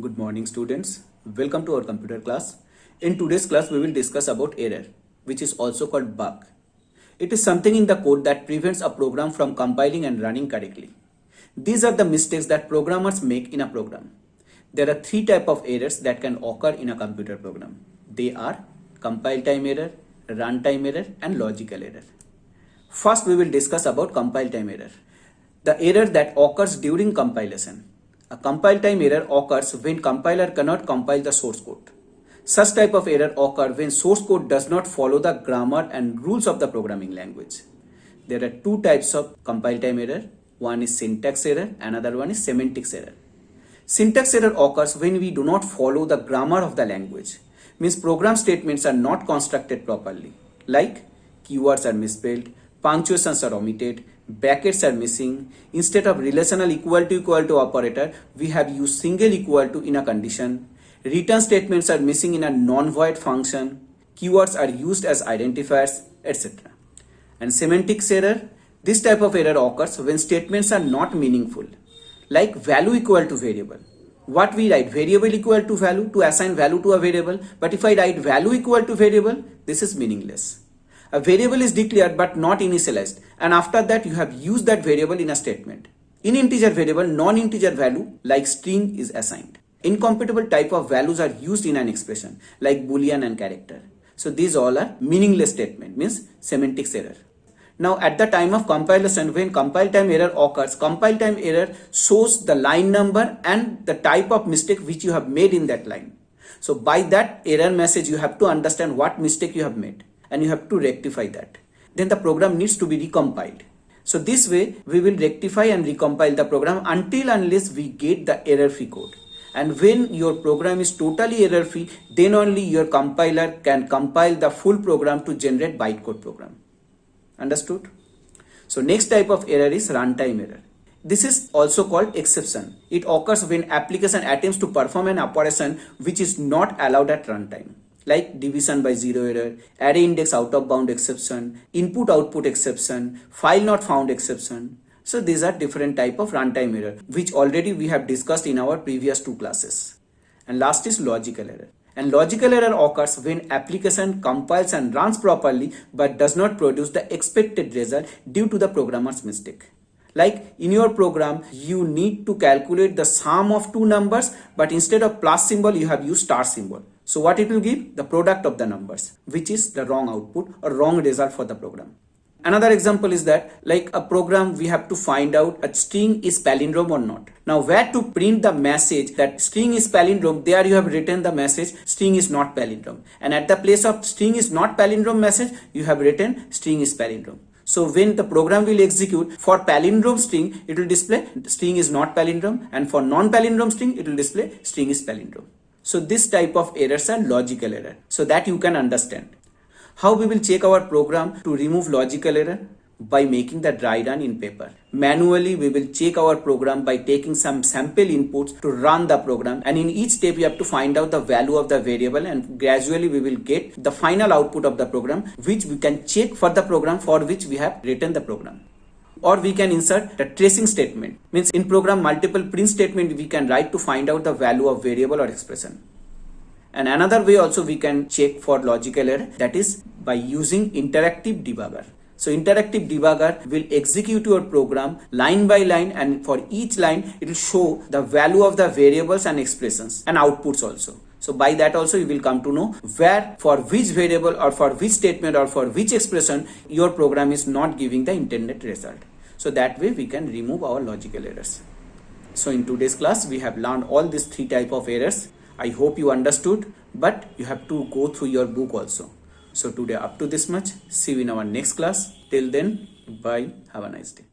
Good morning students. Welcome to our computer class. In today's class we will discuss about error, which is also called bug. It is something in the code that prevents a program from compiling and running correctly. These are the mistakes that programmers make in a program. There are three types of errors that can occur in a computer program. They are compile time error, runtime error and logical error. First we will discuss about compile time error. The error that occurs during compilation. A compile time error occurs when compiler cannot compile the source code. Such type of error occurs when source code does not follow the grammar and rules of the programming language. There are two types of compile time error. One is syntax error, another one is semantics error. Syntax error occurs when we do not follow the grammar of the language. Means program statements are not constructed properly. Like keywords are misspelled, punctuations are omitted, brackets are missing. Instead of relational equal to operator, we have used single equal to in a condition. Return statements are missing in a non-void function. Keywords are used as identifiers, etc. And semantics error. This type of error occurs when statements are not meaningful. Like value equal to variable. What we write, variable equal to value, to assign value to a variable. But if I write value equal to variable, this is meaningless. A variable is declared but not initialized, and after that you have used that variable in a statement. In integer variable, non-integer value like string is assigned. Incompatible type of values are used in an expression like boolean and character. So these all are meaningless statement, means semantics error. Now at the time of compilation, when compile time error occurs, compile time error shows the line number and the type of mistake which you have made in that line. So by that error message you have to understand what mistake you have made, and you have to rectify that. Then the program needs to be recompiled. So this way we will rectify and recompile the program until unless we get the error free code. And when your program is totally error free, then only your compiler can compile the full program to generate bytecode program. Understood? So next type of error is runtime error. This is also called exception. It occurs when application attempts to perform an operation which is not allowed at runtime. Like division by zero error, array index out of bound exception, input output exception, file not found exception. So these are different type of runtime error which already we have discussed in our previous two classes. And last is logical error. And logical error occurs when application compiles and runs properly but does not produce the expected result due to the programmer's mistake. Like in your program, you need to calculate the sum of two numbers, but instead of plus symbol, you have used star symbol. So what it will give? The product of the numbers, which is the wrong output or wrong result for the program. Another example is that like a program, we have to find out a string is palindrome or not. Now where to print the message that string is palindrome, there you have written the message string is not palindrome. And at the place of string is not palindrome message, you have written string is palindrome. So when the program will execute, for palindrome string, it will display string is not palindrome, and for non-palindrome string, it will display string is palindrome. So this type of errors are logical error, so that you can understand. How we will check our program to remove logical error? By making the dry run in paper. Manually, we will check our program by taking some sample inputs to run the program, and in each step we have to find out the value of the variable, and gradually we will get the final output of the program which we can check for the program for which we have written the program. Or we can insert the tracing statement, means in program multiple print statement we can write to find out the value of variable or expression. And another way also we can check for logical error, that is by using interactive debugger. So interactive debugger will execute your program line by line, and for each line it will show the value of the variables and expressions and outputs also. So by that also you will come to know where for which variable or for which statement or for which expression your program is not giving the intended result. So that way we can remove our logical errors. So in today's class we have learned all these three types of errors. I hope you understood, but you have to go through your book also. So today up to this much. See you in our next class. Till then, bye. Have a nice day.